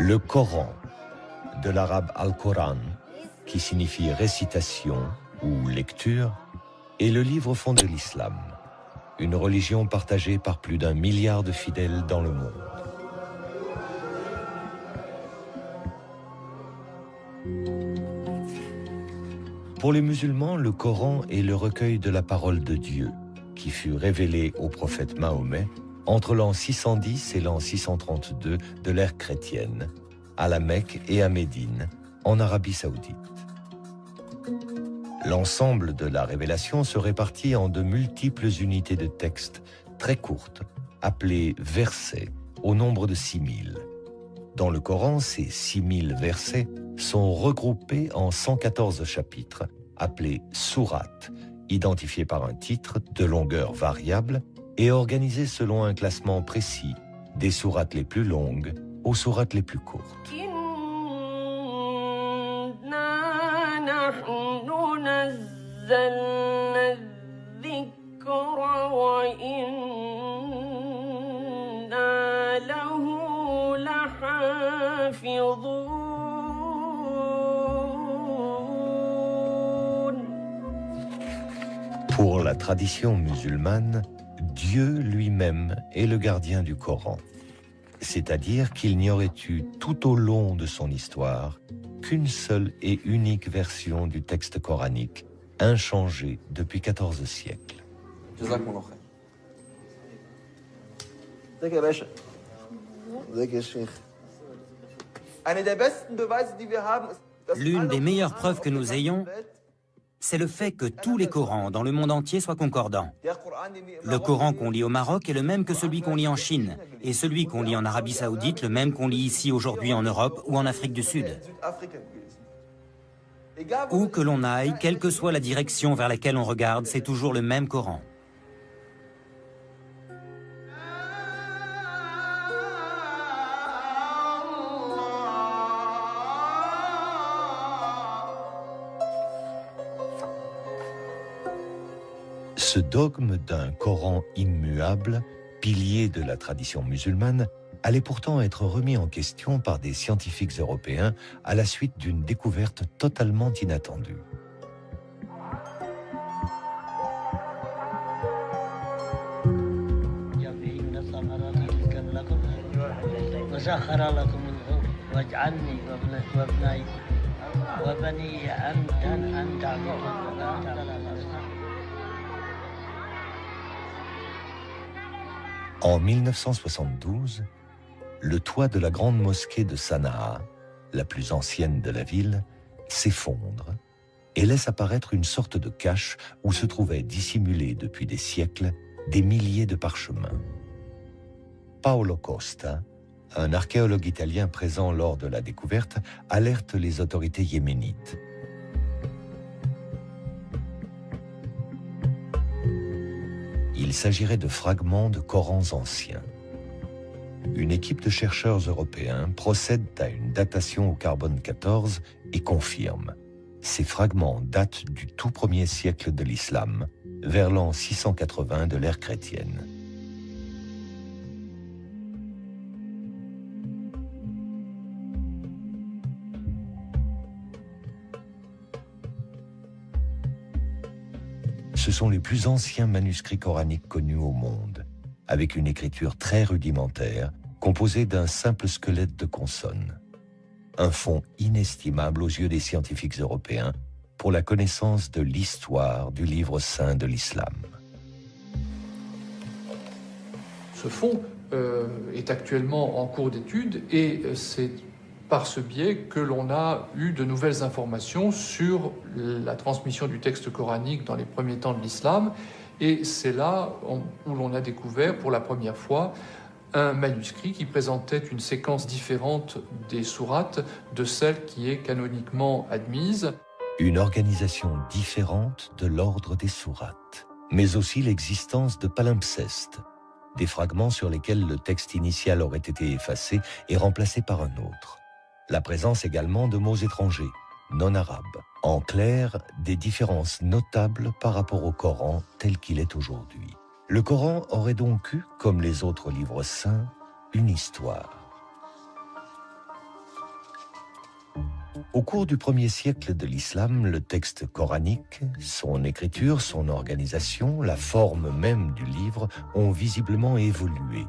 Le Coran, de l'arabe al-Quran, qui signifie récitation ou lecture, est le livre fondé de l'islam, une religion partagée par plus d'1 milliard de fidèles dans le monde. Pour les musulmans, le Coran est le recueil de la parole de Dieu, qui fut révélé au prophète Mahomet entre l'an 610 et l'an 632 de l'ère chrétienne, à la Mecque et à Médine, en Arabie Saoudite. L'ensemble de la révélation se répartit en de multiples unités de texte très courtes, appelées versets, au nombre de 6000. Dans le Coran, ces 6000 versets sont regroupés en 114 chapitres, appelés sourates, identifiés par un titre de longueur variable et organisés selon un classement précis, des sourates les plus longues aux sourates les plus courtes. Pour la tradition musulmane, Dieu lui-même est le gardien du Coran. C'est-à-dire qu'il n'y aurait eu tout au long de son histoire qu'une seule et unique version du texte coranique, inchangée depuis 14 siècles. L'une des meilleures preuves que nous ayons, c'est le fait que tous les Corans dans le monde entier soient concordants. Le Coran qu'on lit au Maroc est le même que celui qu'on lit en Chine, et celui qu'on lit en Arabie Saoudite, le même qu'on lit ici aujourd'hui en Europe ou en Afrique du Sud. Où que l'on aille, quelle que soit la direction vers laquelle on regarde, c'est toujours le même Coran. Ce dogme d'un Coran immuable, pilier de la tradition musulmane, allait pourtant être remis en question par des scientifiques européens à la suite d'une découverte totalement inattendue. En 1972, le toit de la grande mosquée de Sanaa, la plus ancienne de la ville, s'effondre et laisse apparaître une sorte de cache où se trouvaient dissimulés depuis des siècles des milliers de parchemins. Paolo Costa, un archéologue italien présent lors de la découverte, alerte les autorités yéménites. Il s'agirait de fragments de Corans anciens. Une équipe de chercheurs européens procède à une datation au carbone 14 et confirme. Ces fragments datent du tout premier siècle de l'islam, vers l'an 680 de l'ère chrétienne. Ce sont les plus anciens manuscrits coraniques connus au monde, avec une écriture très rudimentaire, composée d'un simple squelette de consonnes. Un fonds inestimable aux yeux des scientifiques européens pour la connaissance de l'histoire du livre saint de l'islam. Ce fonds est actuellement en cours d'étude et c'est par ce biais que l'on a eu de nouvelles informations sur la transmission du texte coranique dans les premiers temps de l'islam. Et c'est là où l'on a découvert pour la première fois un manuscrit qui présentait une séquence différente des sourates de celle qui est canoniquement admise. Une organisation différente de l'ordre des sourates, mais aussi l'existence de palimpsestes, des fragments sur lesquels le texte initial aurait été effacé et remplacé par un autre. La présence également de mots étrangers, non arabes. En clair, des différences notables par rapport au Coran tel qu'il est aujourd'hui. Le Coran aurait donc eu, comme les autres livres saints, une histoire. Au cours du 1er siècle de l'islam, le texte coranique, son écriture, son organisation, la forme même du livre ont visiblement évolué.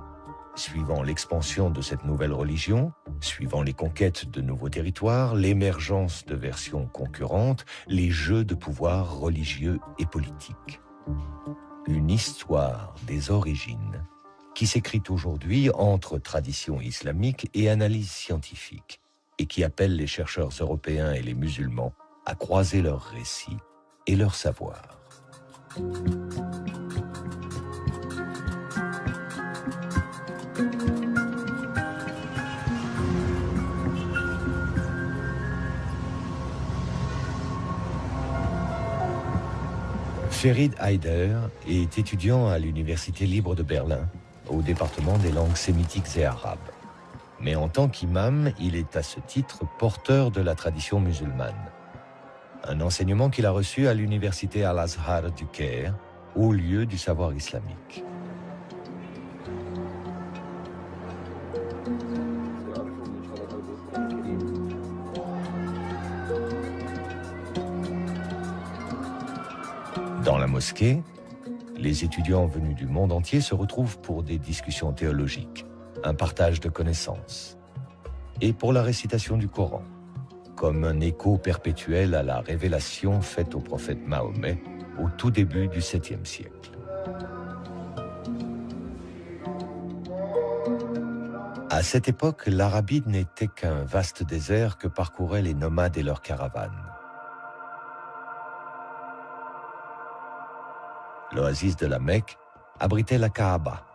Suivant l'expansion de cette nouvelle religion, suivant les conquêtes de nouveaux territoires, l'émergence de versions concurrentes, les jeux de pouvoir religieux et politiques. Une histoire des origines qui s'écrit aujourd'hui entre tradition islamique et analyse scientifique et qui appelle les chercheurs européens et les musulmans à croiser leurs récits et leurs savoirs. Ferid Haider est étudiant à l'Université libre de Berlin, au département des langues sémitiques et arabes. Mais en tant qu'imam, il est à ce titre porteur de la tradition musulmane. Un enseignement qu'il a reçu à l'Université Al-Azhar du Caire, haut lieu du savoir islamique. Dans la mosquée, les étudiants venus du monde entier se retrouvent pour des discussions théologiques, un partage de connaissances, et pour la récitation du Coran, comme un écho perpétuel à la révélation faite au prophète Mahomet au tout début du 7e siècle. À cette époque, l'Arabie n'était qu'un vaste désert que parcouraient les nomades et leurs caravanes. L'oasis de la Mecque abritait la Kaaba,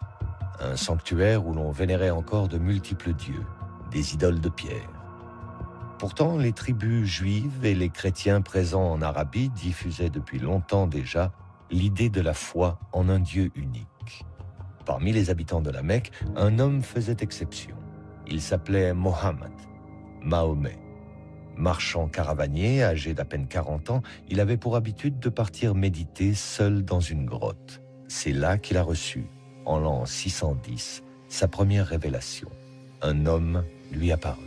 un sanctuaire où l'on vénérait encore de multiples dieux, des idoles de pierre. Pourtant, les tribus juives et les chrétiens présents en Arabie diffusaient depuis longtemps déjà l'idée de la foi en un Dieu unique. Parmi les habitants de la Mecque, un homme faisait exception. Il s'appelait Mohammed, Mahomet. Marchand caravanier, âgé d'à peine 40 ans, il avait pour habitude de partir méditer seul dans une grotte. C'est là qu'il a reçu, en l'an 610, sa première révélation. Un homme lui apparut.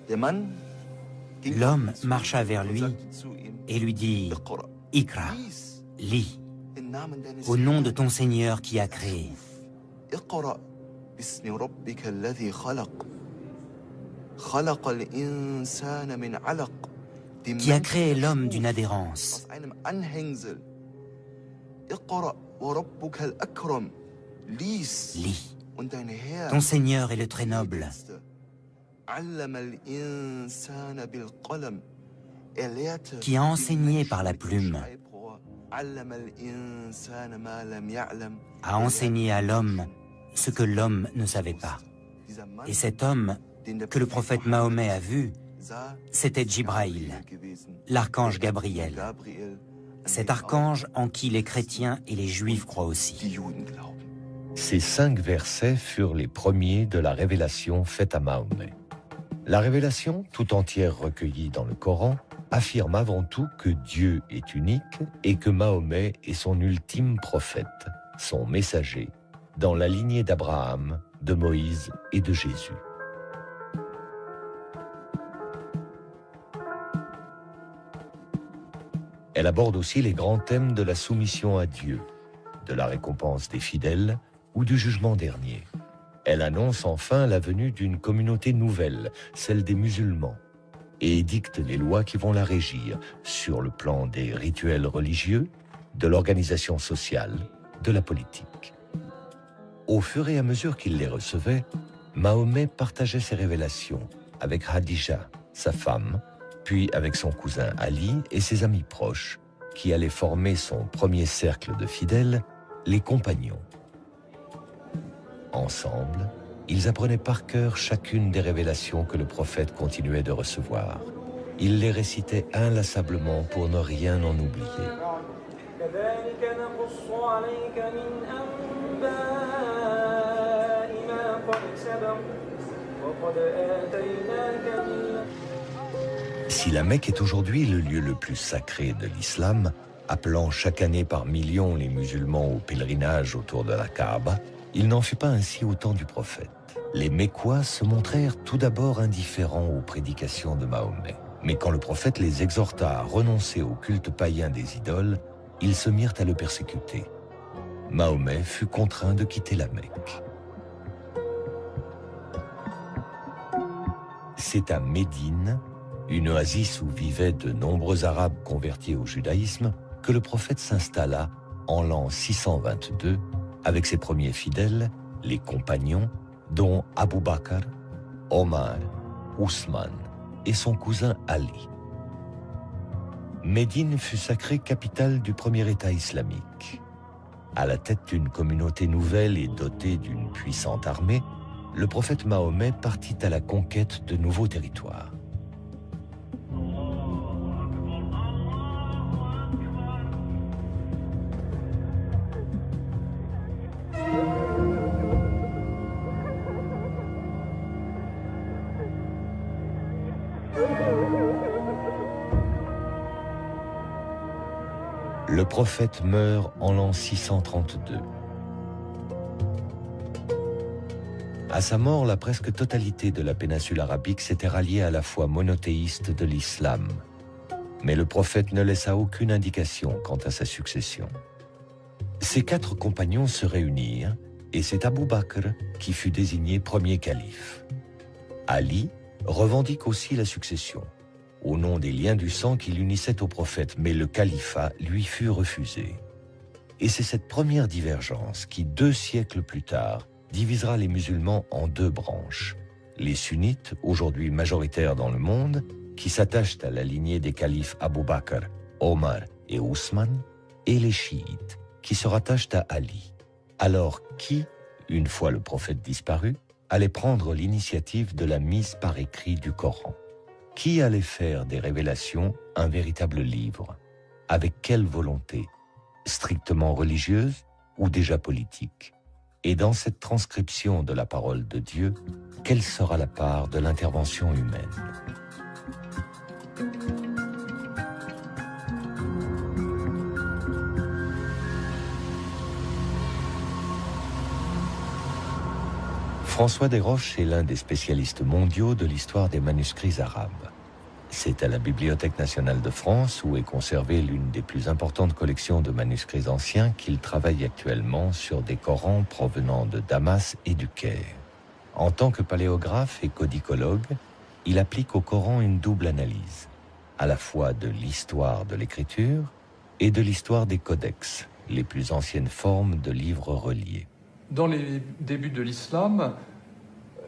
L'homme marcha vers lui et lui dit « Ikra, lis, au nom de ton Seigneur qui a créé. » Qui a créé l'homme d'une adhérence. Lis. Ton Seigneur est le très noble. Qui a enseigné par la plume. A enseigné à l'homme ce que l'homme ne savait pas. Et cet homme que le prophète Mahomet a vu, c'était Djibraïl, l'archange Gabriel. Cet archange en qui les chrétiens et les juifs croient aussi. Ces 5 versets furent les premiers de la révélation faite à Mahomet. La révélation, tout entière recueillie dans le Coran, affirme avant tout que Dieu est unique et que Mahomet est son ultime prophète, son messager, dans la lignée d'Abraham, de Moïse et de Jésus. Elle aborde aussi les grands thèmes de la soumission à Dieu, de la récompense des fidèles ou du jugement dernier. Elle annonce enfin la venue d'une communauté nouvelle, celle des musulmans, et édicte les lois qui vont la régir sur le plan des rituels religieux, de l'organisation sociale, de la politique. Au fur et à mesure qu'il les recevait, Mahomet partageait ses révélations avec Khadija, sa femme, puis avec son cousin Ali et ses amis proches, qui allaient former son premier cercle de fidèles, les compagnons. Ensemble, ils apprenaient par cœur chacune des révélations que le prophète continuait de recevoir. Ils les récitaient inlassablement pour ne rien en oublier. Si la Mecque est aujourd'hui le lieu le plus sacré de l'islam, appelant chaque année par millions les musulmans au pèlerinage autour de la Kaaba, il n'en fut pas ainsi au temps du prophète. Les Mécois se montrèrent tout d'abord indifférents aux prédications de Mahomet. Mais quand le prophète les exhorta à renoncer au culte païen des idoles, ils se mirent à le persécuter. Mahomet fut contraint de quitter la Mecque. C'est à Médine, une oasis où vivaient de nombreux Arabes convertis au judaïsme, que le prophète s'installa en l'an 622 avec ses premiers fidèles, les compagnons, dont Abu Bakr, Omar, Ousmane et son cousin Ali. Médine fut sacrée capitale du premier État islamique. À la tête d'une communauté nouvelle et dotée d'une puissante armée, le prophète Mahomet partit à la conquête de nouveaux territoires. Le prophète meurt en l'an 632. À sa mort, la presque totalité de la péninsule arabique s'était ralliée à la foi monothéiste de l'islam. Mais le prophète ne laissa aucune indication quant à sa succession. Ses 4 compagnons se réunirent et c'est Abu Bakr qui fut désigné premier calife. Ali revendique aussi la succession, au nom des liens du sang qui l'unissaient au prophète, mais le califat lui fut refusé. Et c'est cette première divergence qui, 2 siècles plus tard, divisera les musulmans en 2 branches. Les sunnites, aujourd'hui majoritaires dans le monde, qui s'attachent à la lignée des califes Abu Bakr, Omar et Ousmane, et les chiites, qui se rattachent à Ali. Alors qui, une fois le prophète disparu, allait prendre l'initiative de la mise par écrit du Coran? Qui allait faire des révélations un véritable livre? Avec quelle volonté? Strictement religieuse ou déjà politique? Et dans cette transcription de la parole de Dieu, quelle sera la part de l'intervention humaine? François Desroches est l'un des spécialistes mondiaux de l'histoire des manuscrits arabes. C'est à la Bibliothèque nationale de France, où est conservée l'une des plus importantes collections de manuscrits anciens, qu'il travaille actuellement sur des Corans provenant de Damas et du Caire. En tant que paléographe et codicologue, il applique au Coran une double analyse, à la fois de l'histoire de l'écriture et de l'histoire des codex, les plus anciennes formes de livres reliés. Dans les débuts de l'islam,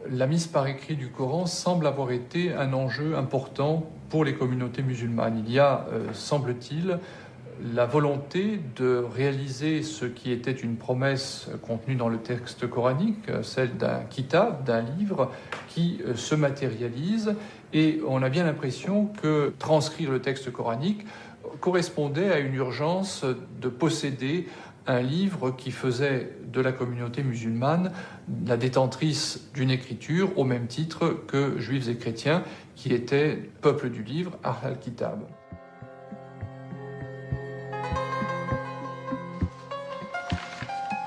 la mise par écrit du Coran semble avoir été un enjeu important pour les communautés musulmanes. Il y a, semble-t-il, la volonté de réaliser ce qui était une promesse contenue dans le texte coranique, celle d'un kitab, d'un livre qui se matérialise, et on a bien l'impression que transcrire le texte coranique correspondait à une urgence de posséder un livre qui faisait de la communauté musulmane la détentrice d'une écriture au même titre que juifs et chrétiens qui étaient peuple du livre, Ahl al-Kitab.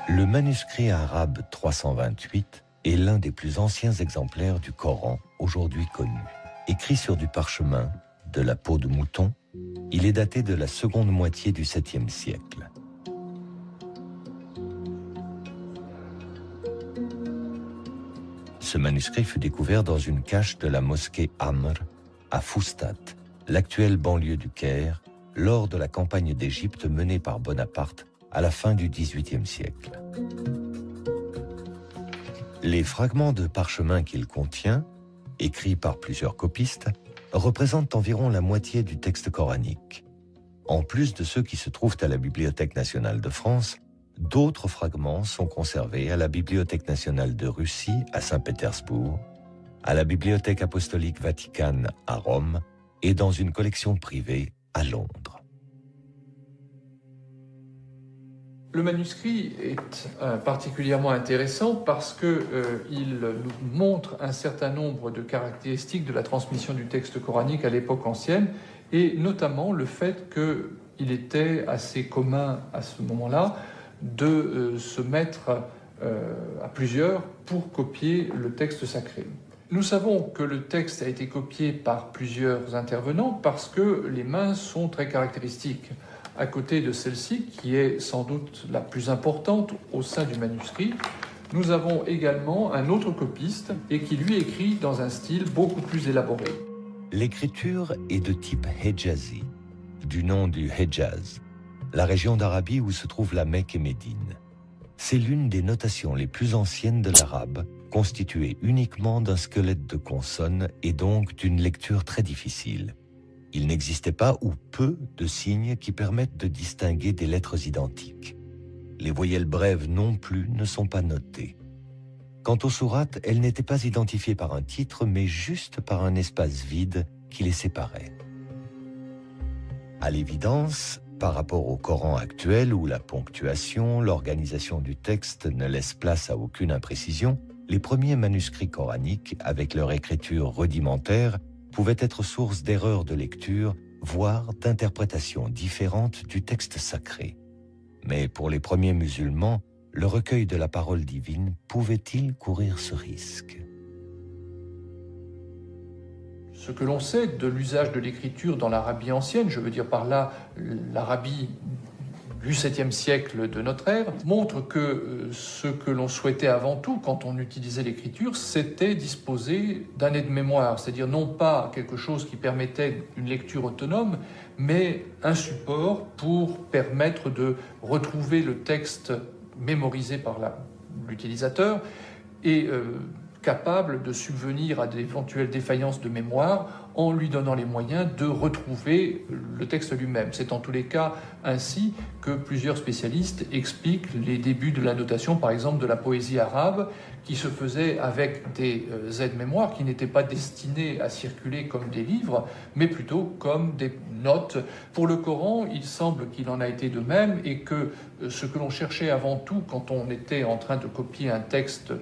Le manuscrit arabe 328 est l'un des plus anciens exemplaires du Coran aujourd'hui connu. Écrit sur du parchemin, de la peau de mouton, il est daté de la seconde moitié du 7e siècle. Ce manuscrit fut découvert dans une cache de la mosquée Amr, à Foustat, l'actuelle banlieue du Caire, lors de la campagne d'Égypte menée par Bonaparte à la fin du XVIIIe siècle. Les fragments de parchemin qu'il contient, écrits par plusieurs copistes, représentent environ la moitié du texte coranique. En plus de ceux qui se trouvent à la Bibliothèque nationale de France, d'autres fragments sont conservés à la Bibliothèque nationale de Russie à Saint-Pétersbourg, à la Bibliothèque apostolique Vaticane à Rome et dans une collection privée à Londres. Le manuscrit est particulièrement intéressant parce qu'il nous montre un certain nombre de caractéristiques de la transmission du texte coranique à l'époque ancienne, et notamment le fait qu'il était assez commun à ce moment-là de se mettre à plusieurs pour copier le texte sacré. Nous savons que le texte a été copié par plusieurs intervenants parce que les mains sont très caractéristiques. À côté de celle-ci, qui est sans doute la plus importante au sein du manuscrit, nous avons également un autre copiste et qui lui écrit dans un style beaucoup plus élaboré. L'écriture est de type Hejazi, du nom du Hejaz, la région d'Arabie où se trouvent la Mecque et Médine. C'est l'une des notations les plus anciennes de l'arabe, constituée uniquement d'un squelette de consonnes et donc d'une lecture très difficile. Il n'existait pas ou peu de signes qui permettent de distinguer des lettres identiques. Les voyelles brèves non plus ne sont pas notées. Quant aux sourates, elles n'étaient pas identifiées par un titre, mais juste par un espace vide qui les séparait. À l'évidence, par rapport au Coran actuel où la ponctuation, l'organisation du texte ne laisse place à aucune imprécision, les premiers manuscrits coraniques, avec leur écriture rudimentaire, pouvaient être source d'erreurs de lecture, voire d'interprétations différentes du texte sacré. Mais pour les premiers musulmans, le recueil de la parole divine pouvait-il courir ce risque ? Ce que l'on sait de l'usage de l'écriture dans l'Arabie ancienne, je veux dire par là l'Arabie du 7e siècle de notre ère, montre que ce que l'on souhaitait avant tout quand on utilisait l'écriture, c'était disposer d'un aide-mémoire, c'est-à-dire non pas quelque chose qui permettait une lecture autonome, mais un support pour permettre de retrouver le texte mémorisé par l'utilisateur et capable de subvenir à d'éventuelles défaillances de mémoire en lui donnant les moyens de retrouver le texte lui-même. C'est en tous les cas ainsi que plusieurs spécialistes expliquent les débuts de la notation, par exemple de la poésie arabe, qui se faisait avec des aides-mémoires qui n'étaient pas destinées à circuler comme des livres, mais plutôt comme des notes. Pour le Coran, il semble qu'il en a été de même et que ce que l'on cherchait avant tout quand on était en train de copier un texte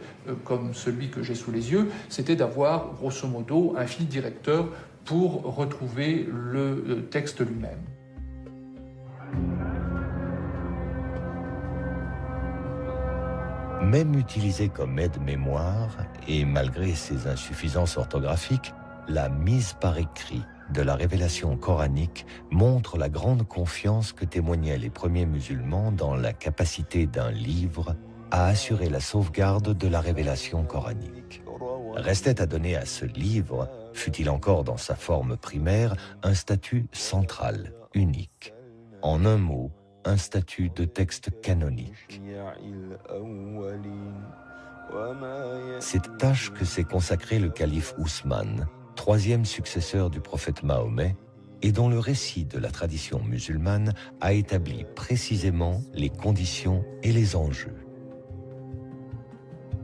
comme celui que j'ai sous les yeux, c'était d'avoir grosso modo un fil directeur pour retrouver le texte lui-même. Même utilisée comme aide-mémoire, et malgré ses insuffisances orthographiques, la mise par écrit de la révélation coranique montre la grande confiance que témoignaient les premiers musulmans dans la capacité d'un livre à assurer la sauvegarde de la révélation coranique. Restait à donner à ce livre, fût-il encore dans sa forme primaire, un statut central, unique. En un mot, un statut de texte canonique. Cette tâche que s'est consacrée le calife Ousmane, troisième successeur du prophète Mahomet, et dont le récit de la tradition musulmane a établi précisément les conditions et les enjeux.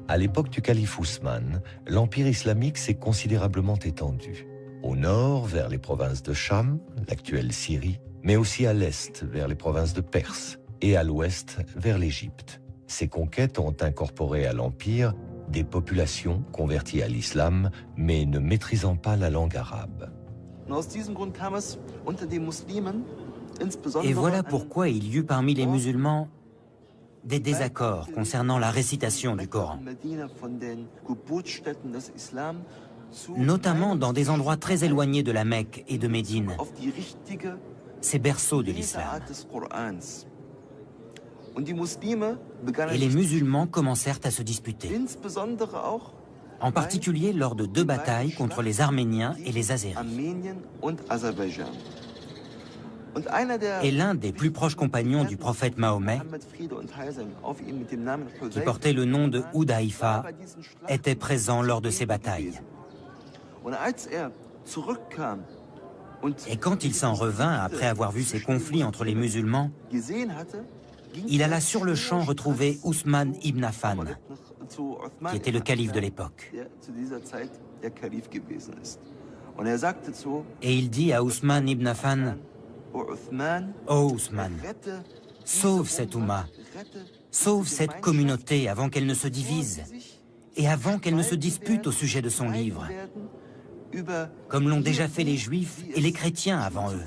À l'époque du calife Ousmane, l'empire islamique s'est considérablement étendu. Au nord, vers les provinces de Cham, l'actuelle Syrie, mais aussi à l'est, vers les provinces de Perse, et à l'ouest, vers l'Égypte. Ces conquêtes ont incorporé à l'empire des populations converties à l'islam, mais ne maîtrisant pas la langue arabe. Et voilà pourquoi il y eut parmi les musulmans des désaccords concernant la récitation du Coran, notamment dans des endroits très éloignés de la Mecque et de Médine, ces berceaux de l'islam. Et les musulmans commencèrent à se disputer, en particulier lors de 2 batailles contre les Arméniens et les Azéris. Et l'un des plus proches compagnons du prophète Mahomet, qui portait le nom de Hudayfa, était présent lors de ces batailles. Et quand il s'en revint après avoir vu ces conflits entre les musulmans, il alla sur le champ retrouver Ousmane ibn Affan, qui était le calife de l'époque. Et il dit à Ousmane ibn Affan: « Oh Ousmane, sauve cette Oumma, sauve cette communauté avant qu'elle ne se divise et avant qu'elle ne se dispute au sujet de son livre, comme l'ont déjà fait les Juifs et les chrétiens avant eux. »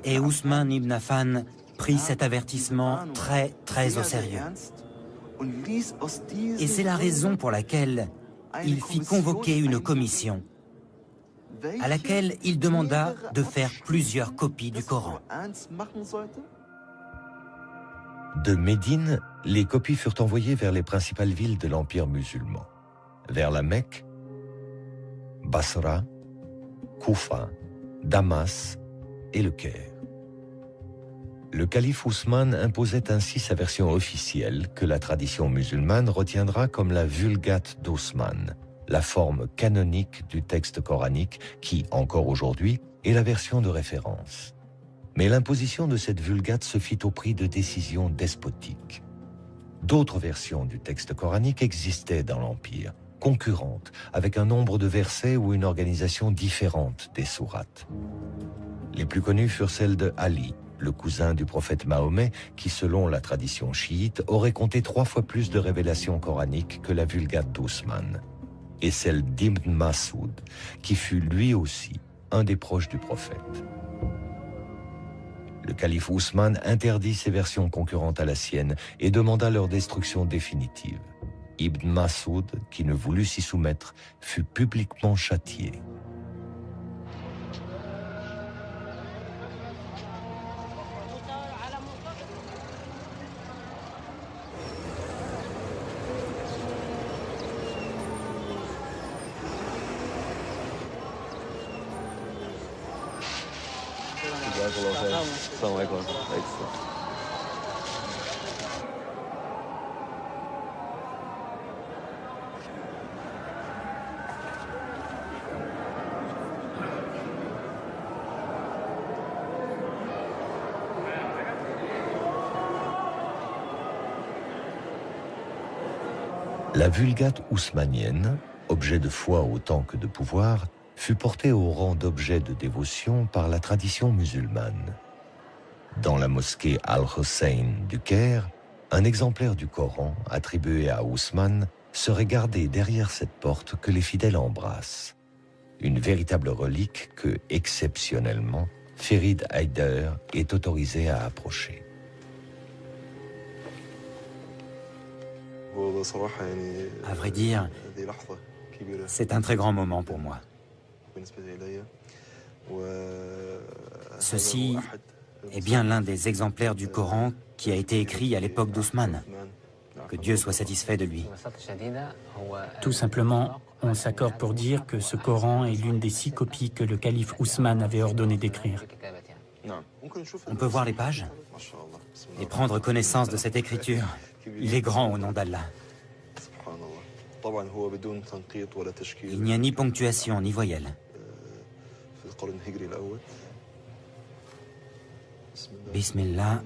Et Ousmane ibn Affan prit cet avertissement très au sérieux. Et c'est la raison pour laquelle il fit convoquer une commission à laquelle il demanda de faire plusieurs copies du Coran. De Médine, les copies furent envoyées vers les principales villes de l'Empire musulman. Vers la Mecque, Basra, Koufa, Damas et le Caire. Le calife Ousmane imposait ainsi sa version officielle que la tradition musulmane retiendra comme la Vulgate d'Ousmane, la forme canonique du texte coranique qui, encore aujourd'hui, est la version de référence. Mais l'imposition de cette Vulgate se fit au prix de décisions despotiques. D'autres versions du texte coranique existaient dans l'Empire, concurrentes, avec un nombre de versets ou une organisation différente des sourates. Les plus connues furent celles de Ali, le cousin du prophète Mahomet, qui, selon la tradition chiite, aurait compté 3 fois plus de révélations coraniques que la Vulgate d'Ousmane, et celle d'Ibn Masoud, qui fut lui aussi un des proches du prophète. Le calife Ousmane interdit ces versions concurrentes à la sienne et demanda leur destruction définitive. Ibn Masoud, qui ne voulut s'y soumettre, fut publiquement châtié. La Vulgate ousmanienne, objet de foi autant que de pouvoir, fut portée au rang d'objet de dévotion par la tradition musulmane. Dans la mosquée Al-Hussein du Caire, un exemplaire du Coran attribué à Ousmane serait gardé derrière cette porte que les fidèles embrassent. Une véritable relique que, exceptionnellement, Ferid Haider est autorisé à approcher. À vrai dire, c'est un très grand moment pour moi. Ceci est bien l'un des exemplaires du Coran qui a été écrit à l'époque d'Ousmane. Que Dieu soit satisfait de lui. Tout simplement, on s'accorde pour dire que ce Coran est l'une des 6 copies que le calife Ousmane avait ordonné d'écrire. On peut voir les pages et prendre connaissance de cette écriture. Il est grand au nom d'Allah. Il n'y a ni ponctuation ni voyelle. Bismillah.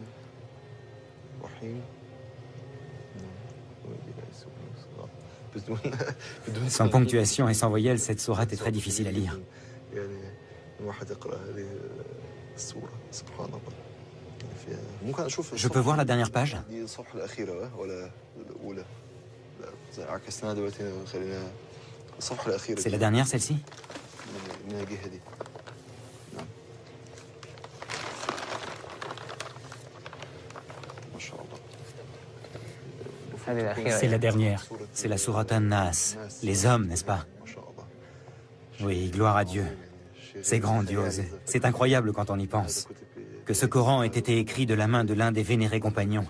Sans ponctuation et sans voyelle, cette sourate est très difficile à lire. Je peux voir la dernière page? C'est la dernière, celle-ci? C'est la dernière. C'est la sourate An-Nas. Les hommes, n'est-ce pas? Oui, gloire à Dieu. C'est grandiose. C'est incroyable quand on y pense. Que ce Coran ait été écrit de la main de l'un des vénérés compagnons